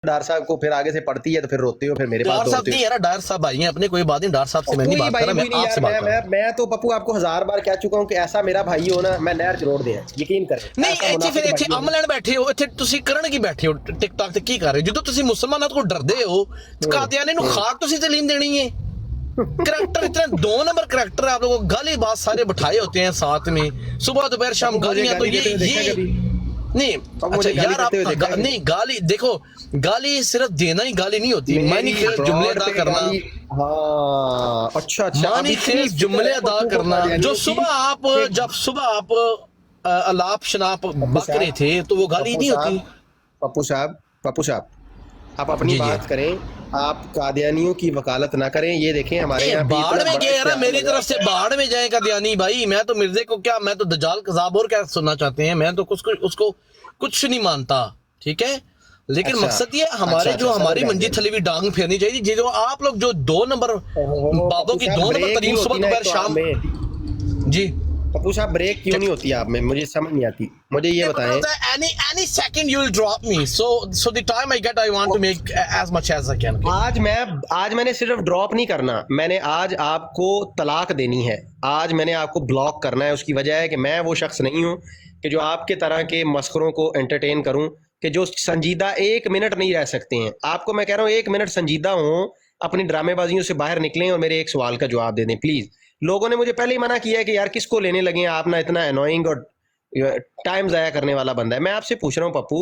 डार साहब को फिर आगे से पढ़ती है तो फिर रोते हो, फिर मेरे पास डार साहब दौड़ते नहीं यार, डार साहब भाई हैं अपने, कोई बात नहीं, डार साहब से मैं नहीं कोई बात भाई कर रहा, मैं कोई नहीं आपसे यार, बात कर रहा हूँ। मैं तो पप्पू आपको 1000 बार कह चुका हूँ कि ऐसा मेरा भाई हो ना, मैं नहर जरूर दे, यकीन करें। नहीं ऐसा ਇੱਥੇ ਫਿਰ मुनाफिक ਇੱਥੇ भाई हो। ਅਮਲਣ ਬੈਠੇ ਹੋ, ਇੱਥੇ ਤੁਸੀਂ ਕਰਨ ਕੀ ਬੈਠੇ ਹੋ ਟਿਕਟੌਕ ਤੇ, ਕੀ ਕਰ ਰਹੇ ਹੋ? ਜਦੋਂ ਤੁਸੀਂ ਮੁਸਲਮਾਨਾਂ ਤੋਂ ਡਰਦੇ ਹੋ, ਕਾਦੀਆਨੇ ਨੂੰ ਖਾਕ ਤੁਸੀਂ ਤਾਲੀਮ देनी है। करैक्टर इतने 2 नंबर करैक्टर, आप लोगों को गालीबाज सारे बिठाए होते हैं साथ में, सुबह दोपहर शाम गालियां, तो ये नहीं। अच्छा यार आप नहीं, गाली देखो, गाली सिर्फ देना ही गाली नहीं होती, मानी खेल जुमले अदा करना। हाँ अच्छा, मानी खेल जुमले अदा करना, जो जब सुबह आप अलाप शनाप बक रहे थे तो वो गाली नहीं होती। पप्पू साहब आप अपनी बात करें, आप कादियानियों की वकालत ना करें। ये देखें हमारे यहाँ बाढ़ में गए ना, मेरी तरफ से बाढ़ में जाए कादियानी भाई, मैं तो मिर्जे को क्या, मैं तो दज्जाल कज़ाब और क्या सुनना चाहते हैं, मैं तो उसको कुछ नहीं मानता, ठीक है। लेकिन अच्छा, मकसद ये हमारे जो हमारी मंजी थली हुई डांग फेरनी चाहिए, जो आप लोग जो 2 नंबर बाबों की 2 नंबर तरीन सुबह दोपहर शाम। जी पप्पू साहब, ब्रेक क्यों नहीं होती आप में, मुझे समझ नहीं आती, मुझे ये बताएं। any second you will drop me, so the time I get I want to make as much as I can. आज मैंने सिर्फ ड्रॉप नहीं करना, मैंने आज आपको तलाक देनी है, आज मैंने आपको ब्लॉक करना है। उसकी वजह है कि मैं वो शख्स नहीं हूँ कि जो आपके तरह के मस्खरों को एंटरटेन करूँ, कि जो संजीदा 1 मिनट नहीं रह सकते हैं। आपको मैं कह रहा हूँ 1 मिनट संजीदा हो, अपनी ड्रामेबाजियों से बाहर निकलें और मेरे एक सवाल का जवाब दे दें प्लीज। लोगों ने मुझे पहले ही मना किया है कि यार किसको लेने लगे हैं आप, ना इतना अनोइंग और टाइम जाया करने वाला बंदा है। मैं आपसे पूछ रहा हूँ पप्पू,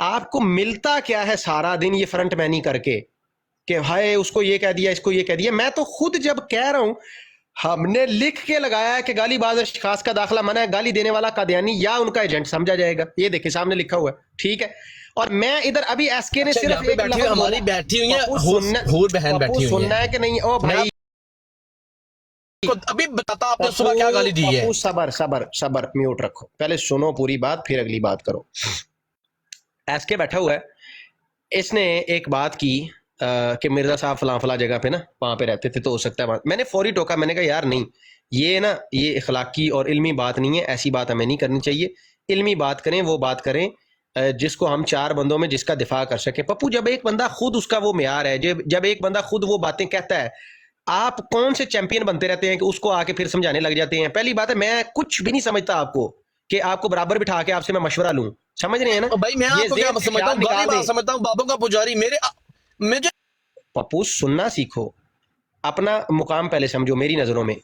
आपको मिलता क्या है सारा दिन ये फ्रंट मैनी करके, कि हाय उसको ये कह दिया, इसको ये कह दिया। मैं तो खुद जब कह रहा हूँ, हमने लिख के लगाया है कि गालीबाज अशखास का दाखिला मना है, गाली देने वाला कादियानी या उनका एजेंट समझा जाएगा। ये देखिए सामने लिखा हुआ है, ठीक है। और मैं इधर अभी एसके ने सिर्फ एक हमारी बैठी हुई है, बहन बैठी हुई है, सुनना है कि नहीं? ओ भाई अभी बताता आपने सुबह क्या गाली दी है। सबर म्यूट रखो, पहले सुनो पूरी बात फिर अगली बात करो। एसके बैठा हुआ है, इसने एक बात की कि मिर्जा साहब फला जगह पे ना वहां पे रहते थे, तो हो सकता है। मैंने फौरी टोका, मैंने कहा यार नहीं, ये इखलाकी और इल्मी बात नहीं है, ऐसी बात हमें नहीं करनी चाहिए। इल्मी बात करें, वो बात करें जिसको हम 4 बंदों में जिसका दिफा कर सके। पप्पू, जब एक बंदा खुद उसका वो म्यार है, जब एक बंदा खुद वो बातें कहता है, आप कौन से चैंपियन बनते रहते हैं कि उसको आके फिर समझाने लग जाते हैं। पहली बात है, मैं कुछ भी नहीं समझता आपको कि आपको बराबर बिठा के आपसे मैं मशवरा लूं, समझ रहे हैं ना भाई? मैं आपको क्या समझता हूं, बाबों का पुजारी मुझे। पप्पू सुनना सीखो, अपना मुकाम पहले समझो मेरी नजरों में।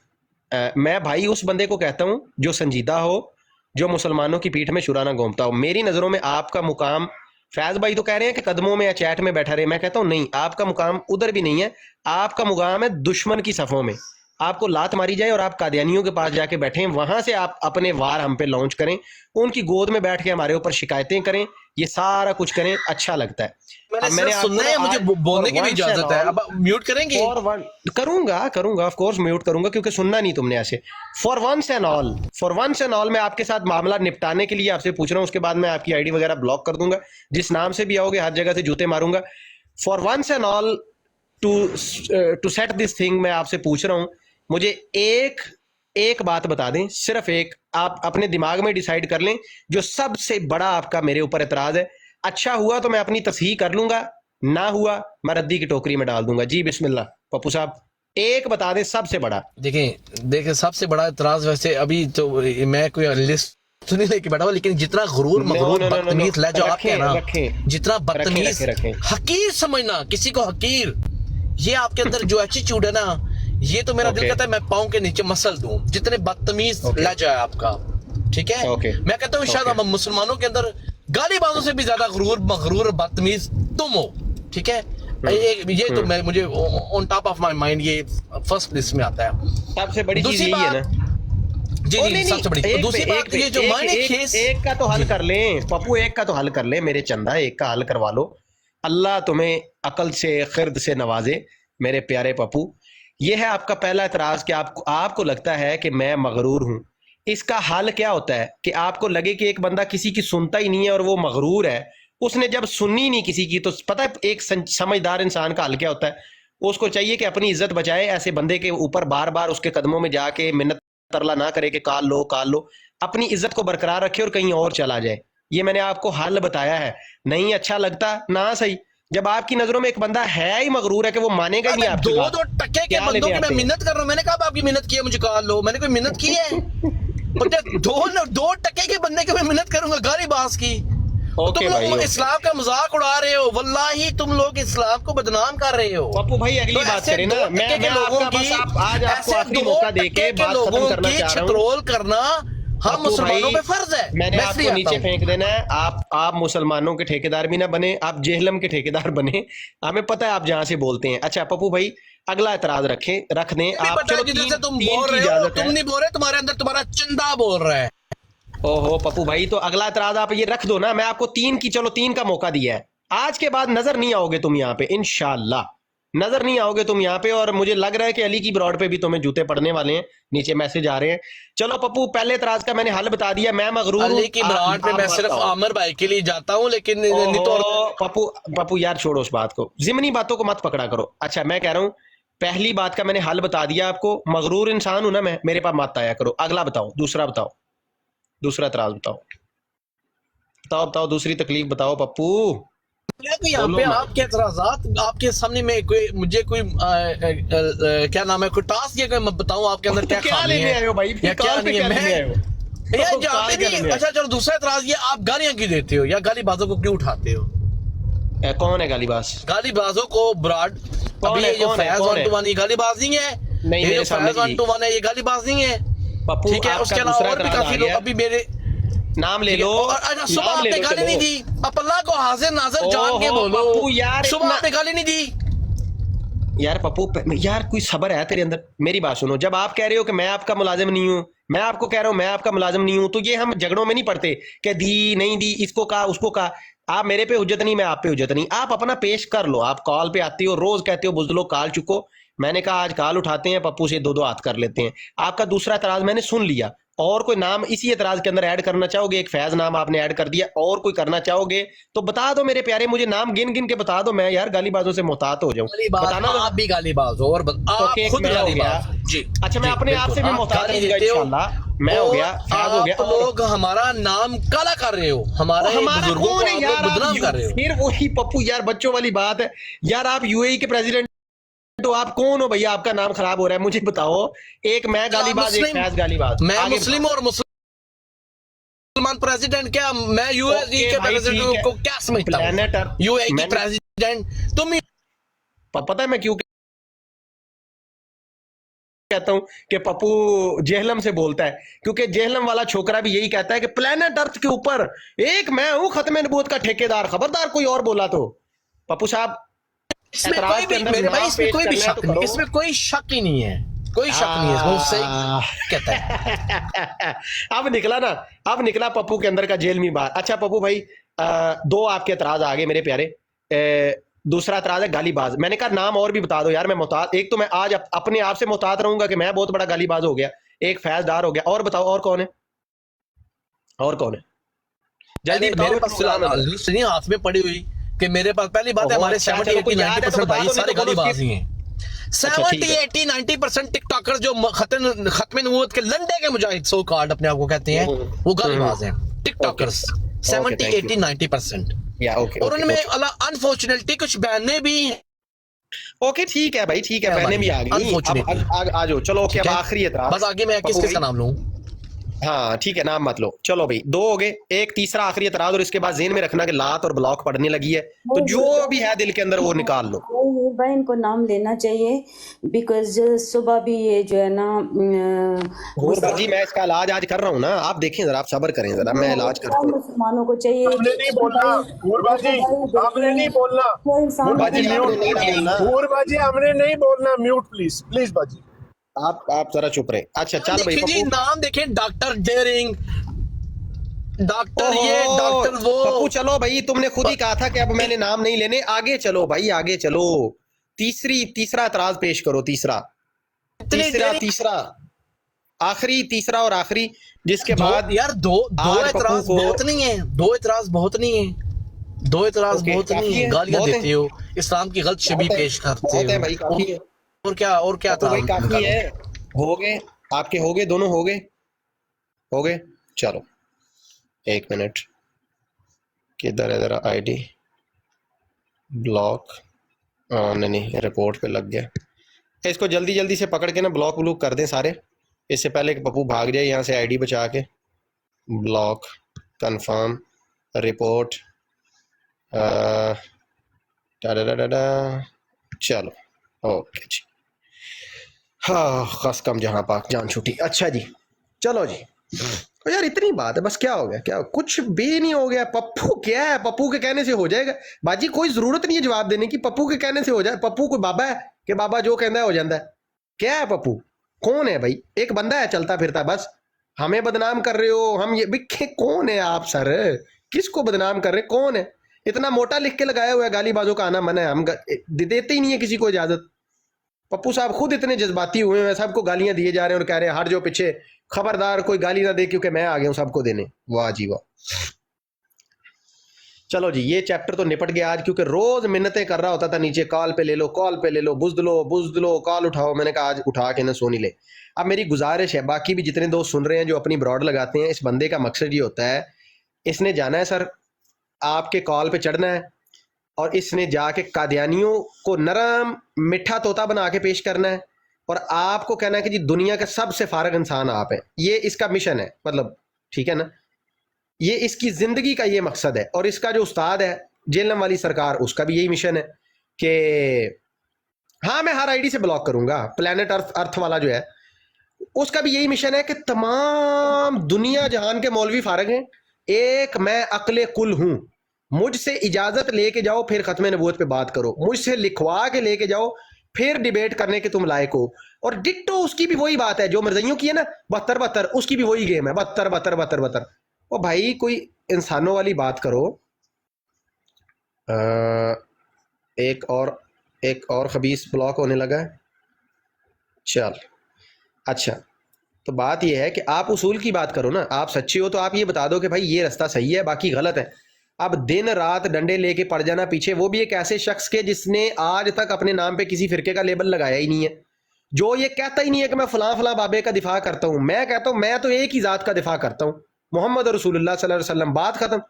मैं भाई उस बंदे को कहता हूं जो संजीदा हो, जो मुसलमानों की पीठ में शुराना घूमता हो। मेरी नजरों में आपका मुकाम, फैज भाई तो कह रहे हैं कि कदमों में या चैट में बैठा रहे, मैं कहता हूं नहीं, आपका मुकाम उधर भी नहीं है। आपका मुकाम है दुश्मन की सफों में, आपको लात मारी जाए और आप कादियानियों के पास जाके बैठे, वहां से आप अपने वार हम पे लॉन्च करें, उनकी गोद में बैठ के हमारे ऊपर शिकायतें करें, ये सारा कुछ करें, अच्छा लगता है। मैंने सुनना है, मुझे बोलने की भी इजाजत है। अब म्यूट करेंगे? करूंगा ऑफ कोर्स म्यूट करूंगा, क्योंकि सुनना नहीं तुमने ऐसे। फॉर वंस एंड ऑल मैं आपके साथ मामला निपटाने के लिए आपसे पूछ रहा हूं, उसके बाद मैं आपकी आईडी वगैरह ब्लॉक कर दूंगा, जिस नाम से भी आओगे हर जगह से जूते मारूंगा। For once and all to set this thing, मैं आपसे पूछ रहा हूं, मुझे एक बात बता दें, सिर्फ एक, आप अपने दिमाग में डिसाइड कर लें जो सबसे बड़ा आपका मेरे ऊपर एतराज है। अच्छा हुआ तो मैं अपनी तस्हीह कर लूंगा, ना हुआ मैं रद्दी की टोकरी में डाल दूंगा। जी बिस्मिल्लाह पप्पू साहब, एक बता दें सबसे बड़ा। देखें सबसे बड़ा एतराज, वैसे अभी तो मैं कोई लिस्ट तो नहीं लेके बैठा हुआ, लेकिन जितना गुरूर मगरूर बदतमीज लहजा आपके ना, जितना बदतमीज हकीर समझना किसी को हकीर, ये आपके अंदर जो एटीट्यूड है ना, ये तो मेरा दिल कहता है मैं पाँव के नीचे मसल दूं, जितने बदतमीज लहजा है आपका, ठीक है। मैं कहता हूँ शायद हम मुसलमानों के अंदर गालीबाजों से भी ज्यादा गुरूर मगरूर बदतमीज तुम हो, ठीक है। ये तो मैं मुझे on top of my mind ये फर्स्ट प्लेस में आता है। सबसे बड़ी चीज यही है ना। जी सबसे बड़ी। दूसरी बात ये जो मायने केस, एक का तो हल कर लें पप्पू, एक का तो हल कर ले मेरे चंदा, एक का हल करवा लो। अल्लाह तुम्हें अकल से खिर्द से नवाजे मेरे प्यारे पप्पू। ये है आपका पहला एतराज कि आपको लगता है कि मैं मगरूर हूं। इसका हल क्या होता है कि आपको लगे कि एक बंदा किसी की सुनता ही नहीं है और वो मगरूर है, उसने जब सुननी नहीं किसी की, तो पता है एक समझदार इंसान का हल क्या होता है? उसको चाहिए कि अपनी इज्जत बचाए, ऐसे बंदे के ऊपर बार बार उसके कदमों में जाके मिन्नत तरला ना करे कि काल लो, अपनी इज्जत को बरकरार रखे और कहीं और चला जाए। ये मैंने आपको हल बताया है। नहीं अच्छा लगता ना सही, जब आपकी नजरों में एक बंदा है ही मगरूर है कि वो मानेगा ही नहीं आपकी बात। 2 टके के बंदों की मैं मिन्नत कर रहा हूँ। मैंने कहा आपकी मिन्नत की है, मुझे कहा लो, मैंने कोई मिन्नत की है? दो टके के बंदे की मैं मिन्नत करूंगा गाली बास की? तुम लोग इस्लाम का मजाक उड़ा रहे हो, वल्लाही तुम लोग इस्लाम को बदनाम कर रहे हो। पप्पू भाई अगली बात करें ना, मैं आपका बस आज आपको आखिरी मौका देके बात खत्म करना चाह रहा हूं। ट्रोल करना हम मुसलमानों पे फर्ज है। मैंने आपको नीचे फेंक देना है। आप मुसलमानों के ठेकेदार भी ना बने, आप जेहलम के ठेकेदार बने। हमें पता है आप जहां से बोलते हैं। अच्छा पप्पू भाई अगला एतराज रख दें आप। चलो तुम बोल रहे हो, तुम नहीं बोल रहे, तुम्हारे अंदर तुम्हारा चिंदा बोल रहा है। ओहो पप्पू भाई, तो अगला एतराज आप ये रख दो ना। मैं आपको 3 का मौका दिया है। आज के बाद नजर नहीं आओगे तुम यहाँ पे, इंशाल्लाह नजर नहीं आओगे तुम यहाँ पे। और मुझे लग रहा है कि अली की ब्रॉड पे भी तुम्हें जूते पड़ने वाले हैं। नीचे मैसेज आ रहे हैं। चलो पप्पू पहले एतराज का मैंने हल बता दिया। मैं मगरूर अली की ब्रॉड पे मैं सिर्फ आमिर भाई के लिए जाता हूँ, लेकिन पप्पू यार छोड़ो उस बात को, जिमनी बातों को मत पकड़ा करो। अच्छा मैं कह रहा हूँ पहली बात का मैंने हल बता दिया आपको। मगरूर इंसान हूं ना मैं, मेरे पास मत आया करो। अगला बताओ, दूसरा बताओ, दूसरा एतराज बताओ दूसरी तकलीफ बताओ पप्पू। यहाँ पे आपके एतराज़ात आपके सामने में मुझे कोई क्या नाम है, कोई टास्क ये मैं बताऊं आपके अंदर क्या लेने आए हो भाई, क्या नहीं है अच्छा चलो दूसरा एतराज ये, आप गालियां क्यों देते हो या गालीबाजों को क्यों उठाते हो? कौन है गालीबाज? गालीबाजों को ब्रॉड, अभी ये जो फैज 121 ये गालीबाज नहीं है, नहीं ये फैज 121 है ये गालीबाज नहीं है पप्पू। ठीक है, उसके अलावा और भी काफी लोग अभी मेरे नाम ले लो। सुबह आपने गाली नहीं दी, आप अल्लाह को हाजिर नाज़िर जान के बोलो यार। सुबह आपने गाली नहीं दी यार पप्पू, यार कोई सब्र है तेरे अंदर? मेरी बात सुनो, जब आप कह रहे हो कि मैं आपका मुलाजिम नहीं हूं, मैं आपको कह रहा हूं मैं आपका मुलाजिम नहीं हूं, तो ये हम झगड़ों में नहीं पड़ते कि दी नहीं दी, इसको कहा उसको कहा। आप मेरे पे हुज्जत नहीं, मैं आप पे हुज्जत नहीं। आप अपना पेश कर लो। आप कॉल पे आती हो, रोज कहते हो बुज़लो कॉल चुको। मैंने कहा आज कॉल उठाते हैं, पप्पू से 2-2 हाथ कर लेते हैं। आपका दूसरा एतराज मैंने सुन लिया। और कोई नाम इसी एतराज के अंदर ऐड करना चाहोगे? एक फैज नाम आपने ऐड कर दिया, और कोई करना चाहोगे तो बता दो मेरे प्यारे, मुझे नाम गिन गिन के बता दो। मैं यार गालीबाजों से मोहतात हो जाऊं। बताना आप भी गालीबाज हो और आप खुद गालीबाज जी। अच्छा मैं अपने आप से भी मोहतात रहूंगा इंशाल्लाह। मैं हो गया, फैज हो गया। आप लोग हमारा नाम काला कर रहे हो, हमारे बुजुर्गों को आप लोग बदनाम कर रहे हो। फिर वही पप्पू यार बच्चों वाली बात है यार। आप यूएई के प्रेसिडेंट तो आप कौन हो भैया? आपका नाम खराब हो रहा है, मुझे बताओ। एक मैं गालीबाज, एक फैज गालीबाज। मैं मुस्लिम और मुसलमान प्रेसिडेंट क्या? मैं यूएई के प्रेसिडेंट को क्या समझता हूं? यूएई के प्रेसिडेंट तुम। पता है मैं क्यों कहता हूं कि पप्पू जेहलम से बोलता है? क्योंकि जेहलम वाला छोकरा भी यही कहता है कि प्लेनेट अर्थ के ऊपर एक मैं हूं खत्म नबूवत का ठेकेदार, खबरदार कोई और बोला तो। पप्पू साहब इसमें कोई भी मेरे भाई, इसमें कोई भी शक नहीं, इसमें कोई शक ही नहीं है, कोई शक नहीं है, बहुत सही कहता है। अब निकला ना, अब निकला पप्पू के अंदर का जेलमी बात। अच्छा पप्पू भाई 2 आपके एतराज आ गए मेरे प्यारे। दूसरा एतराज है गालीबाज। मैंने कहा नाम और भी बता दो यार, मैं मोहतात। एक तो मैं आज अपने आप से मोहतात रहूंगा कि मैं बहुत बड़ा गालीबाज हो गया, एक फैजदार हो गया। और बताओ और कौन है, और कौन है? जल्दी मेरे पास लिस्ट नहीं हाथ में पड़ी हुई कि मेरे पास। पहली बात है हमारे 70-80-90% भाई सारे गालीबाज ही हैं। 70-80-90% टिकटॉकर जो खत्म नबूवत के लंडे के मुजाहिद सो कॉल्ड अपने आप को कहते हैं, वो गालीबाज हैं टिकटॉकर्स। 70-80-90% और उनमें अनफॉर्चुनेटली कुछ बहने भी हैं। ओके ठीक है भाई, ठीक है, बहने भी आ गई। आ जाओ चलो। ओके अब आखिरी एतराज, बस आगे मैं किसका नाम लूं? हाँ ठीक है नाम मत लो। चलो भाई 2 हो गए, एक तीसरा आखिरी एतराज। और इसके बाद ज़हन में रखना कि लात और ब्लॉक पड़ने लगी है, तो जो भी है दिल के अंदर वो निकाल लो। भाई इनको नाम लेना चाहिए, बिकॉज सुबह भी ये जो है ना जी मैं इसका इलाज आज कर रहा हूँ ना, आप देखें जरा, आप सब्र करें जरा, मैं इलाज करता हूँ। मुसलमानों को चाहिए आपने नहीं बोलना, आपने नहीं बोलना, हमने नहीं बोलना। म्यूट प्लीज, प्लीज बाजी आप जरा चुप रहे। अच्छा चल भाई जी, नाम देखें, डॉक्टर डेरिंग, डॉक्टर ये डॉक्टर वो। पप्पू चलो भाई, तुमने खुद ही कहा था कि अब मैंने नाम नहीं लेने। आगे चलो भाई, आगे चलो। तीसरा एतराज पेश करो। तीसरा आखिरी, तीसरा और आखिरी, जिसके बाद यार दो एतराज बहुत नहीं है, 2 एतराज बहुत नहीं है, 2 एतराज बहुत नहीं है। गालियां देते हो, इस्लाम की गलत छवि पेश करते हो भाई, काफी है। और क्या तो भाई काफी है। हो गए आपके, हो गए दोनों, हो गए। चलो 1 मिनट, किधर है जरा आईडी? ब्लॉक, नहीं नहीं रिपोर्ट पे लग गया। इसको जल्दी जल्दी से पकड़ के ना ब्लॉक व्लॉक कर दें सारे, इससे पहले कि पप्पू भाग जाए यहाँ से आईडी बचा के। ब्लॉक, कंफर्म, रिपोर्ट, चलो ओके जी। हाँ खस कम जहाँ पाक जान छुट्टी। अच्छा जी चलो जी। तो यार इतनी बात है बस, क्या हो गया, क्या कुछ भी नहीं हो गया। पप्पू क्या है, पप्पू के कहने से हो जाएगा बाजी, कोई जरूरत नहीं है जवाब देने की, पप्पू के कहने से हो जाए। पप्पू कोई बाबा है कि बाबा जो कहता है हो जाता है? क्या है पप्पू, कौन है भाई? एक बंदा है चलता फिरता, बस हमें बदनाम कर रहे हो। हम ये कौन है आप सर, किसको बदनाम कर रहे, कौन है? इतना मोटा लिख के लगाया हुआ है गालीबाजों का आना मना है, हम देते ही नहीं है किसी को इजाजत। पप्पू साहब खुद इतने जज्बाती हुए हैं, सबको गालियां दिए जा रहे हैं और कह रहे हैं हट जाओ पीछे, खबरदार कोई गाली ना दे क्योंकि मैं आ गया हूं सबको देने। वाह जी वाह। चलो जी ये चैप्टर तो निपट गया आज, क्योंकि रोज मिन्नतें कर रहा होता था नीचे, कॉल पे ले लो, कॉल पे ले लो, बुज़ लो, कॉल उठाओ। मैंने कहा आज उठा के ना सोनी ले। अब मेरी गुजारिश है, बाकी भी जितने दोस्त सुन रहे हैं जो अपनी ब्रॉड लगाते हैं, इस बंदे का मकसद ये होता है, इसने जाना है सर आपके कॉल पे चढ़ना है और इसने जाके कादियानियों को नरम मिठा तोता बना के पेश करना है और आपको कहना है कि जी दुनिया का सबसे फारग इंसान आप हैं। ये इसका मिशन है, मतलब ठीक है ना, ये इसकी जिंदगी का ये मकसद है। और इसका जो उस्ताद है जेलम वाली सरकार, उसका भी यही मिशन है कि हाँ मैं हर आईडी से ब्लॉक करूंगा, प्लेनेट अर्थ वाला जो है उसका भी यही मिशन है कि तमाम दुनिया जहान के मौलवी फारग हैं, एक मैं अक्ले कुल हूं, मुझसे इजाजत लेके जाओ फिर खत्म नबूवत पे बात करो, मुझसे लिखवा के लेके जाओ फिर डिबेट करने के तुम लायक हो। और डिट्टो उसकी भी वही बात है जो मर्जियों की है ना, 72 उसकी भी वही गेम है, 72। ओ भाई कोई इंसानों वाली बात करो। एक और खबीस ब्लॉक होने लगा है। चल अच्छा, तो बात यह है कि आप उसूल की बात करो ना, आप सच्चे हो तो आप ये बता दो कि भाई ये रास्ता सही है बाकी गलत है। अब दिन रात डंडे लेके पड़ जाना पीछे, वो भी एक ऐसे शख्स के जिसने आज तक अपने नाम पे किसी फिरके का लेबल लगाया ही नहीं है, जो ये कहता ही नहीं है कि मैं फलां फलां बाबे का दिफा करता हूं। मैं कहता हूं मैं तो एक ही जात का दिफा करता हूं, मोहम्मद रसूलुल्लाह सल्लल्लाहु अलैहि वसल्लम, बात खत्म।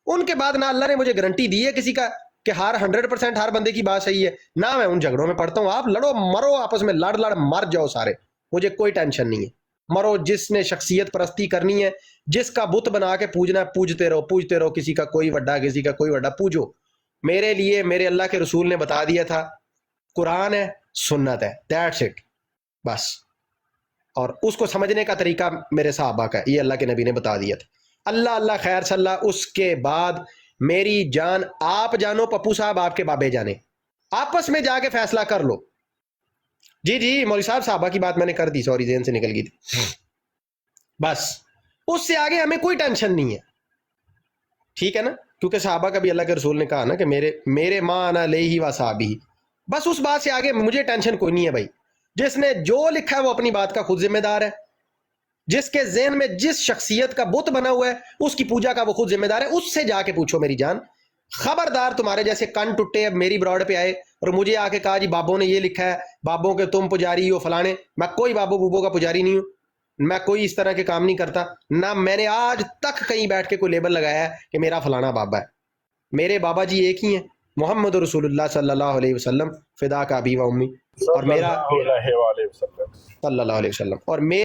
उनके बाद ना अल्लाह ने मुझे गारंटी दी है किसी का कि हर 100% हर बंदे की बात सही है, ना मैं उन झगड़ों में पढ़ता हूं। आप लड़ो मरो आपस में, लड़ लड़ मर जाओ सारे, मुझे कोई टेंशन नहीं है, मरो। जिसने शख्सियत परस्ती करनी है, जिसका बुत बना के पूजना, पूजते रहो, किसी का कोई वड्डा किसी का कोई वड्डा, पूजो। मेरे लिए मेरे अल्लाह के रसूल ने बता दिया था, कुरान है सुन्नत है, दैट्स इट बस। और उसको समझने का तरीका मेरे सहाबा का, ये अल्लाह के नबी ने बता दिया था। अल्लाह अल्लाह खैर सल्ला। उसके बाद मेरी जान आप जानो, पप्पू साहब आपके बाबे जाने, आपस में जाके फैसला कर लो। जी जी मौलवी साहब, साहबा की बात मैंने कर दी, सॉरी जेहन से निकल गई थी। बस उससे आगे हमें कोई टेंशन नहीं है, ठीक है ना, क्योंकि साहबा का भी अल्लाह के रसूल ने कहा ना कि मेरे माँ आना ले ही व साहबी। बस उस बात से आगे मुझे टेंशन कोई नहीं है भाई। जिसने जो लिखा है वो अपनी बात का खुद जिम्मेदार है, जिसके ज़हन में जिस शख्सियत का बुत बना हुआ है उसकी पूजा का वो खुद जिम्मेदार है, उससे जाके पूछो मेरी जान। खबरदार तुम्हारे जैसे कन टुट्टे अब मेरी ब्रॉड पे आए और मुझे आके कहा जी बाबों ने ये लिखा है, बाबों के तुम पुजारी हो फलाने। मैं कोई बाबो बूबो का पुजारी नहीं हूं, मैं कोई इस तरह के काम नहीं करता ना। मैंने आज तक कहीं बैठ के कोई लेबल लगाया है कि मेरा फलाना बाबा है। मेरे बाबा जी एक ही हैं, मोहम्मद रसूलुल्लाह सल्लल्लाहु अलैहि वसल्लम, फिदा का अबी व उम्मी। और मेरा सल्लल्लाहु अलैहि वसल्लम और